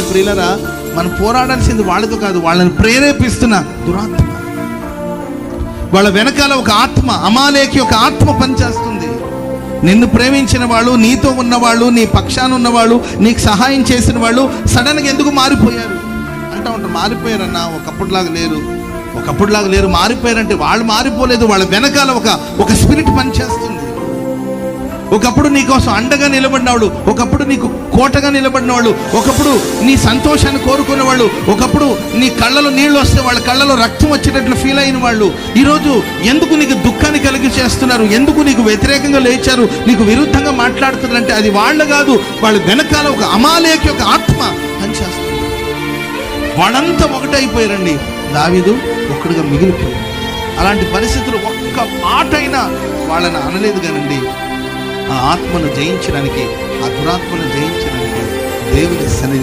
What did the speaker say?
ప్రియులరా, మనం పోరాడాల్సింది వాళ్ళతో కాదు, వాళ్ళని ప్రేరేపిస్తున్న దురాత్మ. వాళ్ళ వెనకాల ఒక ఆత్మ, అమాలేకి ఒక ఆత్మ పనిచేస్తుంది. నిన్ను ప్రేమించిన వాళ్ళు, నీతో ఉన్నవాళ్ళు, నీ పక్షాన ఉన్నవాళ్ళు, నీకు సహాయం చేసిన వాళ్ళు సడన్గా ఎందుకు మారిపోయారు అంటూ ఉంటారు. మారిపోయారన్నా, ఒకప్పుడులాగా లేరు, మారిపోయారంటే వాళ్ళు మారిపోలేదు, వాళ్ళ వెనకాల ఒక స్పిరిట్ పనిచేస్తుంది. ఒకప్పుడు నీ కోసం అండగా నిలబడినవాళ్ళు, ఒకప్పుడు నీకు కోటగా నిలబడినవాళ్ళు, ఒకప్పుడు నీ సంతోషాన్ని కోరుకునేవాళ్ళు, ఒకప్పుడు నీ కళ్ళలో నీళ్ళు వస్తే వాళ్ళ కళ్ళలో రక్తం వచ్చేటట్లు ఫీల్ అయిన వాళ్ళు ఈరోజు ఎందుకు నీకు దుఃఖాన్ని కలిగి చేస్తున్నారు, ఎందుకు నీకు వ్యతిరేకంగా లేచారు, నీకు విరుద్ధంగా మాట్లాడుతున్నారంటే అది వాళ్ళు కాదు, వాళ్ళ వెనకాల ఒక అమాలేకి ఒక ఆత్మ పనిచేస్తుంది. వాళ్ళంతా ఒకటైపోయారండి, దావీదు ఒక్కడుగా మిగిలిపోయాడు. అలాంటి పరిస్థితులు ఒక్క మాట అయినా వాళ్ళని అనలేదు కానండి, ఆ ఆత్మను జయించడానికి, ఆ దురాత్మను జయించడానికి దేవుని సన్నిధి